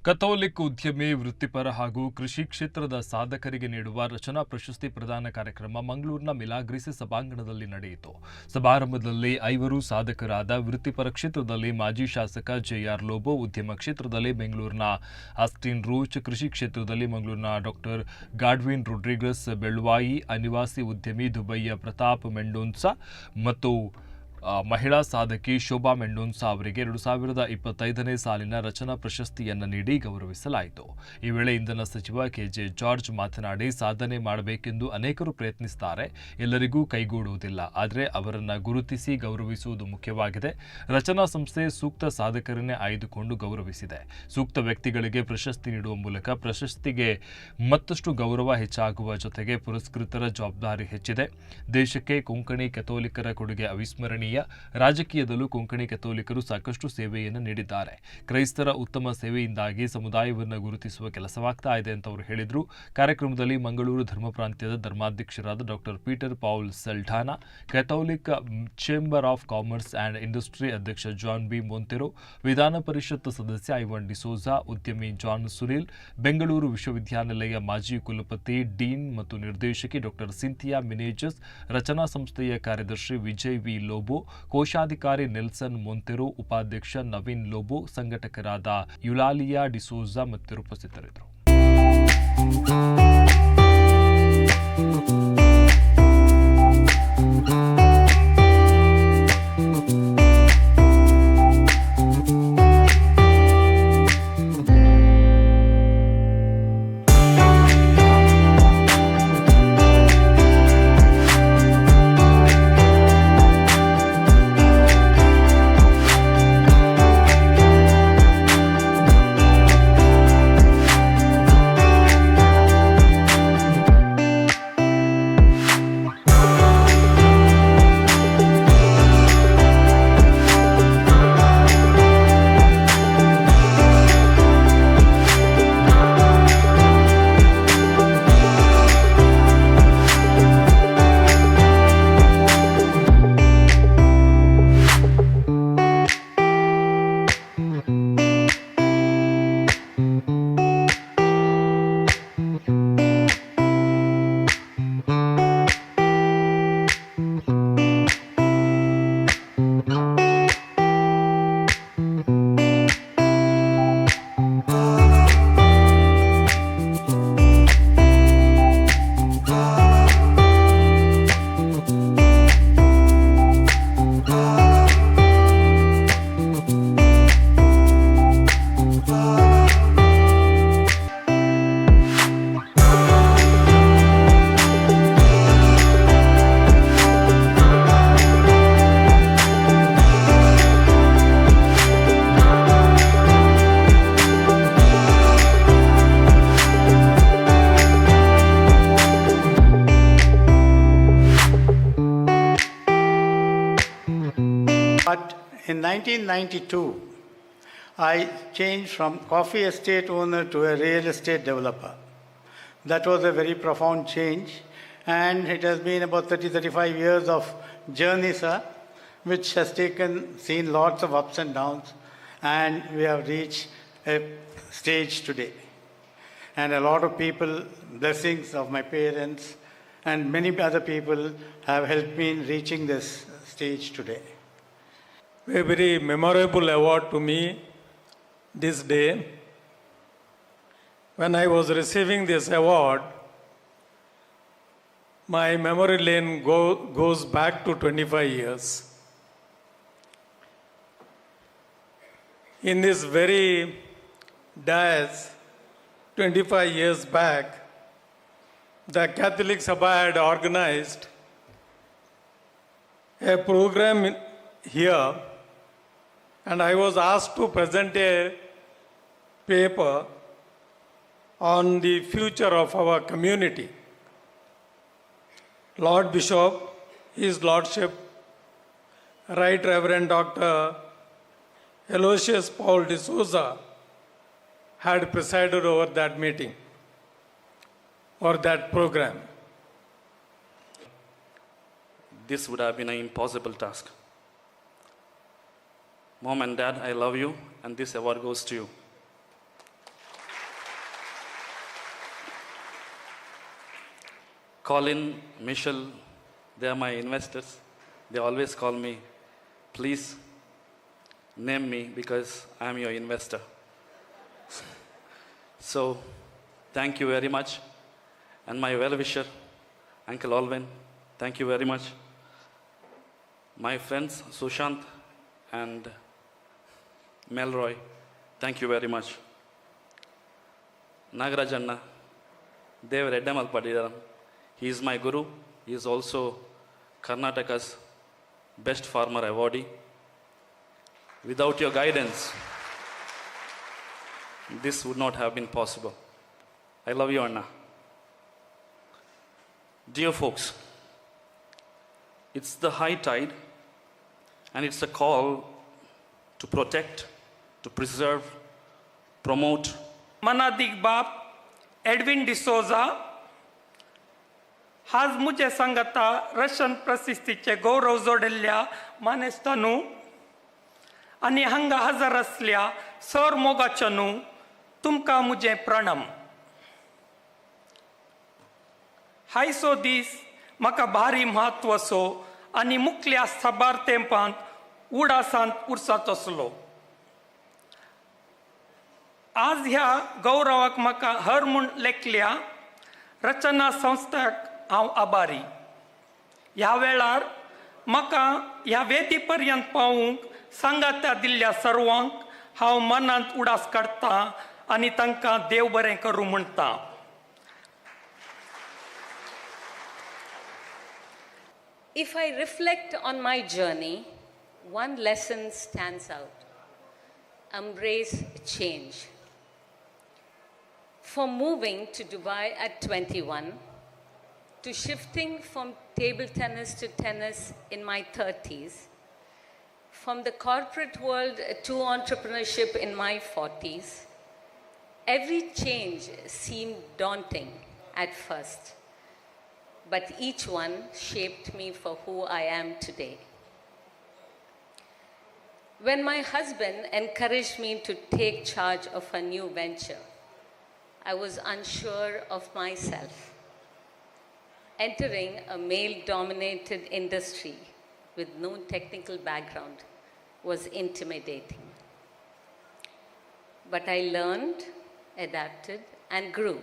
Catholic ಉದ್ಯಮಿ ವೃತ್ತಿಪರ ಹಾಗೂ ಕೃಷಿ ಕ್ಷೇತ್ರದ ಸಾಧಕರಿಗೆ ನೀಡುವ ರಚನಾ ಪ್ರಶಸ್ತಿ ಪ್ರದಾನ ಕಾರ್ಯಕ್ರಮ ಮಂಗಳೂರಿನ ಮಿಲಾಗ್ರಿಸಿ ಸಭಾಂಗಣದಲ್ಲಿ ನಡೆಯಿತು. ಸಮಾರಂಭದಲ್ಲಿ 5 ಸಾಧಕರಾದ ವೃತ್ತಿಪರ ಕ್ಷೇತ್ರದಲ್ಲಿ ಮಾಜಿ ಶಾಸಕ ಜೆಆರ್ ಲೋಬೋ, ಉದ್ಯಮ ಕ್ಷೇತ್ರದಲ್ಲಿ ಬೆಂಗಳೂರಿನ ಆಸ್ಟಿನ್ ರೂಚ್, ಕೃಷಿ ಕ್ಷೇತ್ರದಲ್ಲಿ ಮಂಗಳೂರಿನ ಡಾಕ್ಟರ್ ಗಾಡ್ವಿನ್ ರೊಡ್ರಿಗಸ್ ಬೆಳ್ವಾಯಿ, ಅನಿವಾಸಿ ಉದ್ಯಮಿ ದುಬೈಯ ಪ್ರತಾಪ್ ಮೆಂಡೋನ್ಸಾ ಮತ್ತು ಮಹಿಳಾ ಸಾಧಕಿ ಶೋಭಾ ಮೆಂಡೋನ್ಸಾ ಅವರಿಗೆ 2025ನೇ ಸಾಲಿನ ರಚನಾ ಪ್ರಶಸ್ತಿಯನ್ನು ನೀಡಿ ಗೌರವಿಸಲಾಯಿತು. ಈ ವೇಳೆ ಇಂಧನ ಸಚಿವ ಕೆಜೆ ಜಾರ್ಜ್ ಮಾತನಾಡಿ, ಸಾಧನೆ ಮಾಡಬೇಕೆಂದು ಅನೇಕರು ಪ್ರಯತ್ನಿಸುತ್ತಾರೆ, ಎಲ್ಲರಿಗೂ ಕೈಗೂಡುವುದಿಲ್ಲ. ಆದರೆ ಅವರನ್ನು ಗುರುತಿಸಿ ಗೌರವಿಸುವುದು ಮುಖ್ಯವಾಗಿದೆ. ರಚನಾ ಸಂಸ್ಥೆ ಸೂಕ್ತ ಸಾಧಕರನ್ನೇ ಆಯ್ದುಕೊಂಡು ಗೌರವಿಸಿದೆ. ಸೂಕ್ತ ವ್ಯಕ್ತಿಗಳಿಗೆ ಪ್ರಶಸ್ತಿ ನೀಡುವ ಮೂಲಕ ಪ್ರಶಸ್ತಿಗೆ ಮತ್ತಷ್ಟು ಗೌರವ ಹೆಚ್ಚಾಗುವ ಜೊತೆಗೆ ಪುರಸ್ಕೃತರ ಜವಾಬ್ದಾರಿ ಹೆಚ್ಚಿದೆ. ದೇಶಕ್ಕೆ ಕೊಂಕಣಿ ಕೆಥೋಲಿಕರ ಕೊಡುಗೆ ಅವಿಸ್ಮರಣೀಯ. ರಾಜಕೀಯದಲ್ಲೂ ಕೊಂಕಣಿ ಕೆಥೋಲಿಕರು ಸಾಕಷ್ಟು ಸೇವೆಯನ್ನು ನೀಡಿದ್ದಾರೆ. ಕ್ರೈಸ್ತರ ಉತ್ತಮ ಸೇವೆಯಿಂದಾಗಿ ಸಮುದಾಯವನ್ನು ಗುರುತಿಸುವ ಕೆಲಸವಾಗ್ತಾ ಇದೆ ಅಂತ ಅವರು ಹೇಳಿದರು. ಕಾರ್ಯಕ್ರಮದಲ್ಲಿ ಮಂಗಳೂರು ಧರ್ಮ ಪ್ರಾಂತ್ಯದ ಧರ್ಮಾಧ್ಯಕ್ಷರಾದ doctor Peter Paul Saldanha, Catholic chamber of commerce and industry ಅಧ್ಯಕ್ಷ ಜಾನ್ ಬಿ ಮೊಂತೆರೋ, ವಿಧಾನ ಪರಿಷತ್ ಸದಸ್ಯ ಐವನ್ ಡಿಸೋಜಾ, ಉದ್ಯಮಿ ಜಾನ್ ಸುನಿಲ್, ಬೆಂಗಳೂರು ವಿಶ್ವವಿದ್ಯಾನಿಲಯ ಮಾಜಿ ಕುಲಪತಿ ಡೀನ್ ಮತ್ತು ನಿರ್ದೇಶಕಿ ಡಾಕ್ಟರ್ ಸಿಂಥಿಯಾ ಮಿನೇಜಸ್, ರಚನಾ ಸಂಸ್ಥೆಯ ಕಾರ್ಯದರ್ಶಿ ವಿಜಯ್ ವಿ ಲೋಬೋ, ಕೋಶಾಧಿಕಾರಿ ನೆಲ್ಸನ್ ಮೊಂತೆರೋ, ಉಪಾಧ್ಯಕ್ಷ ನವೀನ್ ಲೋಬೋ, ಸಂಘಟಕರಾದ ಯುಲಾಲಿಯಾ ಡಿಸೋಜಾ ಮತ್ತಿತರರು ಉಪಸ್ಥಿತರಿದ್ದರು. But in 1992, I changed from coffee estate owner to a real estate developer. That was a very profound change, and it has been about 35 years of journey, sir, which has seen lots of ups and downs, and we have reached a stage today. And a lot of people, blessings of my parents and many other people have helped me in reaching this stage today. A very memorable award to me this day. When I was receiving this award, my memory lane goes back to 25 years. In this very dais, 25 years back, the Catholic Sabha had organized a program here, and I was asked to present a paper on the future of our community. Lord Bishop, His Lordship, Right Reverend Dr. Aloysius Paul de Souza had presided over that meeting or that program. This would have been an impossible task. Mom and Dad, I love you, and this award goes to you. Colin, Michelle, they are my investors. They always call me, please name me because I am your investor. So, thank you very much. And my well-wisher, Uncle Alvin, thank you very much. My friends, Sushant and Melroy, thank you very much. Nagarajanna, Dev Reddamal Padidaram, he is my guru. He is also Karnataka's best farmer awardee. Without your guidance, this would not have been possible. I love you, Anna. Dear folks, it's the high tide and it's a call to protect, to preserve, promote. मनादिक बाप Edwin D'Souza आज मुझे संगता Russian प्रसिद्धीचे गौरव जोडल्या मानेस्तानू आणि हंगा हजर असल्या sir मोगाचनू तुमका मुझे प्रणाम हायसो दीस म्हाका भारी महत्वाचो आणि मुखल्या सबारतेंपांत उडासांत उरसात असलो आज ह्या गौरवाक म्हाका हर म्हूण लेखल्या रचना संस्थाक हांव आभारी ह्या वेळार म्हाका ह्या वेदी पर्यंत पावूंक सांगात्या दिल्ल्या सर्वांक हांव मनांत उडास काडटां आनी तांकां देव बरें करूं म्हणटा If I reflect on my journey, one lesson stands out. Embrace change. From moving to Dubai at 21, to shifting from table tennis to tennis in my 30s, from the corporate world to entrepreneurship in my 40s, every change seemed daunting at first. But each one shaped me for who I am today. When my husband encouraged me to take charge of a new venture, I was unsure of myself. Entering a male-dominated industry with no technical background was intimidating. But I learned, adapted, and grew,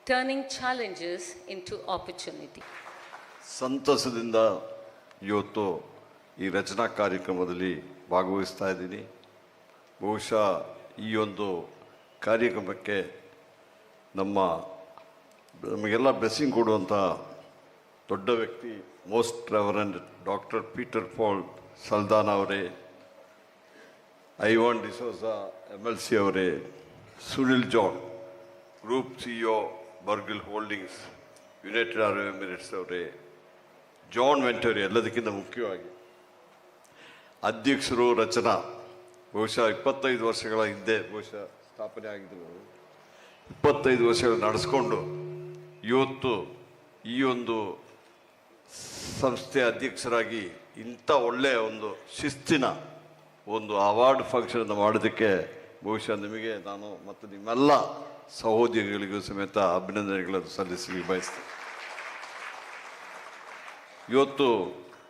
turning challenges into opportunity. ಸಂತಸದಿಂದ ಇವತ್ತು ಈ ರಚನಾ ಕಾರ್ಯಕ್ರಮದಲ್ಲಿ ಭಾಗವಹಿಸ್ತಾ ಇದ್ದೀನಿ ಬಹುಶಃ ಈ ಒಂದು ಕಾರ್ಯಕ್ರಮಕ್ಕೆ ನಮಗೆಲ್ಲ ಬ್ಲೆಸ್ಸಿಂಗ್ ಕೊಡುವಂಥ ದೊಡ್ಡ ವ್ಯಕ್ತಿ most reverend doctor Peter Paul Saldanha ಅವರೇ ಐವಾನ್ ಡಿಸೋಜಾ MLC ಅವರೇ Sunil John group CEO Burjeel holdings United Arab Emirates ಅವರೇ ಜಾನ್ ವೆಂಟರಿ ಎಲ್ಲದಕ್ಕಿಂತ ಮುಖ್ಯವಾಗಿ ಅಧ್ಯಕ್ಷರು ರಚನಾ ಬಹುಶಃ 25 ವರ್ಷಗಳ ಹಿಂದೆ ಬಹುಶಃ ಸ್ಥಾಪನೆ ಆಗಿದ್ದು 25 ವರ್ಷಗಳು ನಡೆಸ್ಕೊಂಡು ಇವತ್ತು ಈ ಒಂದು ಸಂಸ್ಥೆಯ ಅಧ್ಯಕ್ಷರಾಗಿ ಇಂಥ ಒಳ್ಳೆಯ ಒಂದು ಶಿಸ್ತಿನ ಒಂದು ಅವಾರ್ಡ್ ಫಂಕ್ಷನ್ ಮಾಡೋದಕ್ಕೆ ಬಹುಶಃ ನಿಮಗೆ ನಾನು ಮತ್ತು ನಿಮ್ಮೆಲ್ಲ ಸಹೋದ್ಯೋಗಿಗಳಿಗೂ ಸಮೇತ ಅಭಿನಂದನೆಗಳನ್ನು ಸಲ್ಲಿಸಲಿಕ್ಕೆ ಬಯಸ್ತೇನೆ ಇವತ್ತು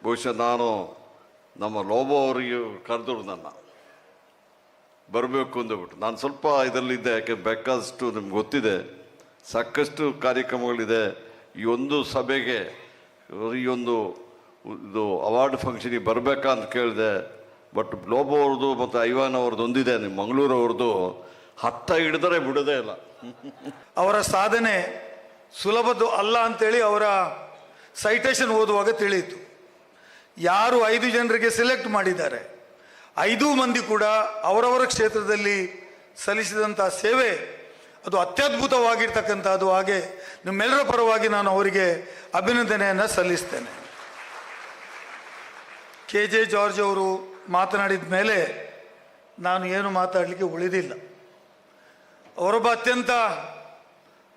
ಬಹುಶಃ ನಾನು ನಮ್ಮ ಲೋಬೋ ಅವರಿಗೆ ಕರೆದರು ನನ್ನ ಬರಬೇಕು ಅಂದ್ಬಿಟ್ಟು ನಾನು ಸ್ವಲ್ಪ ಇದರಲ್ಲಿದ್ದೆ ಯಾಕೆ ಬೇಕಾದಷ್ಟು ನಿಮ್ಗೆ ಗೊತ್ತಿದೆ ಸಾಕಷ್ಟು ಕಾರ್ಯಕ್ರಮಗಳಿದೆ ಈ ಒಂದು ಸಭೆಗೆ ಈ ಒಂದು ಇದು ಅವಾರ್ಡ್ ಫಂಕ್ಷನಿಗೆ ಬರಬೇಕಾ ಅಂತ ಕೇಳಿದೆ ಬಟ್ ಲೋಬೋ ಅವ್ರದ್ದು ಮತ್ತು ಐವಾನ್ ಅವ್ರದ್ದು ಒಂದಿದೆ ನಿಮ್ಮ ಮಂಗಳೂರವ್ರದ್ದು ಹತ್ತ ಹಿಡಿದರೆ ಬಿಡೋದೇ ಇಲ್ಲ ಅವರ ಸಾಧನೆ ಸುಲಭದ್ದು ಅಲ್ಲ ಅಂತೇಳಿ ಅವರ ಸೈಟೇಷನ್ ಓದುವಾಗ ತಿಳಿಯಿತು ಯಾರು 5 ಜನರಿಗೆ ಸೆಲೆಕ್ಟ್ ಮಾಡಿದ್ದಾರೆ 5 ಮಂದಿ ಕೂಡ ಅವರವರ ಕ್ಷೇತ್ರದಲ್ಲಿ ಸಲ್ಲಿಸಿದಂಥ ಸೇವೆ ಅದು ಅತ್ಯದ್ಭುತವಾಗಿರ್ತಕ್ಕಂಥದ್ದು ಹಾಗೆ ನಿಮ್ಮೆಲ್ಲರ ಪರವಾಗಿ ನಾನು ಅವರಿಗೆ ಅಭಿನಂದನೆಯನ್ನು ಸಲ್ಲಿಸ್ತೇನೆ KJ ಜಾರ್ಜ್ ಅವರು ಮಾತನಾಡಿದ ಮೇಲೆ ನಾನು ಏನು ಮಾತಾಡಲಿಕ್ಕೆ ಉಳಿದಿಲ್ಲ ಅವರೊಬ್ಬ ಅತ್ಯಂತ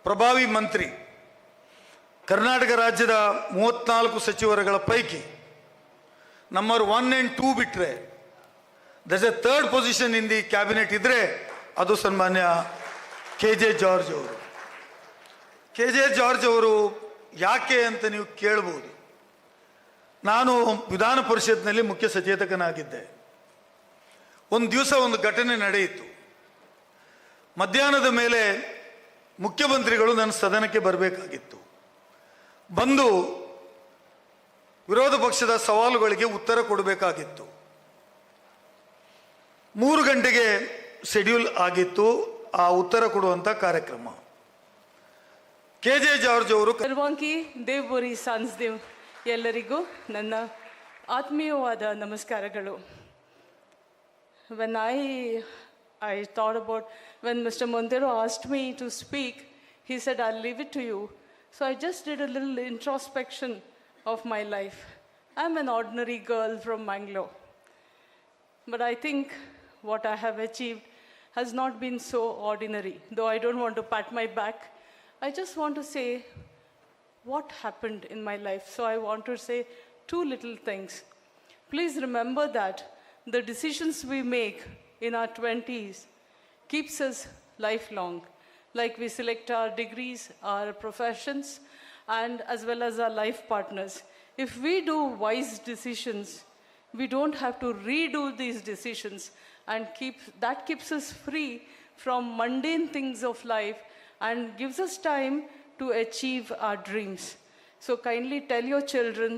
ಪ್ರಭಾವಿ ಮಂತ್ರಿ ಕರ್ನಾಟಕ ರಾಜ್ಯದ 34 ಸಚಿವರುಗಳ ಪೈಕಿ ನಂಬರ್ 1 and 2 ಬಿಟ್ಟರೆ ದರ್ಸ್ A 3rd position in the cabinet ಇದ್ದರೆ ಅದು ಸನ್ಮಾನ್ಯ KJ ಜಾರ್ಜ್ ಅವರು KJ ಜಾರ್ಜ್ ಅವರು ಯಾಕೆ ಅಂತ ನೀವು ಕೇಳ್ಬೋದು. ನಾನು ವಿಧಾನ ಪರಿಷತ್ನಲ್ಲಿ ಮುಖ್ಯ ಸಚೇತಕನಾಗಿದ್ದೆ. ಒಂದು ದಿವಸ ಒಂದು ಘಟನೆ ನಡೆಯಿತು. ಮಧ್ಯಾಹ್ನದ ಮೇಲೆ ಮುಖ್ಯಮಂತ್ರಿಗಳು ನನ್ನ ಸದನಕ್ಕೆ ಬರಬೇಕಾಗಿತ್ತು. ಬಂದು ವಿರೋಧ ಪಕ್ಷದ ಸವಾಲುಗಳಿಗೆ ಉತ್ತರ ಕೊಡಬೇಕಾಗಿತ್ತು. 3 ಗಂಟೆಗೆ ಶೆಡ್ಯೂಲ್ ಆಗಿತ್ತು ಆ ಉತ್ತರ ಕೊಡುವಂಥ ಕಾರ್ಯಕ್ರಮ. KJ ಜಾರ್ಜ್ ಅವರು ಸರ್ವಾಂಕಿ ದೇವ್ಬೋರಿ ಸಾನ್ಸ್ದೇವ್ ಎಲ್ಲರಿಗೂ ನನ್ನ ಆತ್ಮೀಯವಾದ ನಮಸ್ಕಾರಗಳು. When I thought about, when Mr. Montero asked me to speak, he said, I'll leave it to you. So I just did a little introspection of my life. I'm an ordinary girl from Mangalore. But I think what I have achieved has not been so ordinary. Though I don't want to pat my back, I just want to say what happened in my life. So I want to say 2 little things. Please remember that the decisions we make in our 20s keeps us lifelong. Like we select our degrees, our professions, and as well as our life partners. If we do wise decisions, we don't have to redo these decisions, and that keeps us free from mundane things of life and gives us time to achieve our dreams. So kindly tell your children,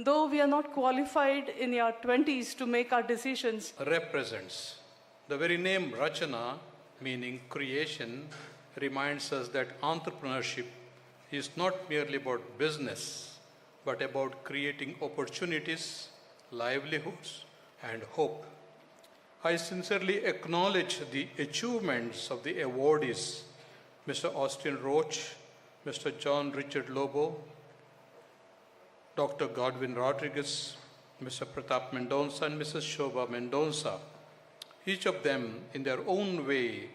though we are not qualified in our 20s to make our decisions. Represents. The very name Rachana, meaning creation, reminds us that entrepreneurship is not merely about business, but about creating opportunities, livelihoods, and hope. I sincerely acknowledge the achievements of the awardees, Mr. Austin Roach, Mr. John Richard Lobo, Dr. Godwin Rodriguez, Mr. Pratap Mendonça, and Mrs. Shobha Mendonça. Each of them, in their own way,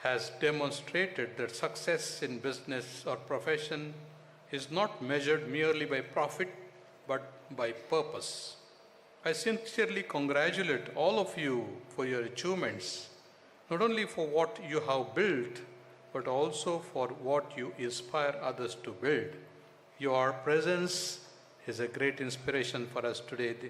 has demonstrated that success in business or profession is not measured merely by profit, but by purpose. I sincerely congratulate all of you for your achievements, not only for what you have built, but also for what you inspire others to build. Your presence is a great inspiration for us today.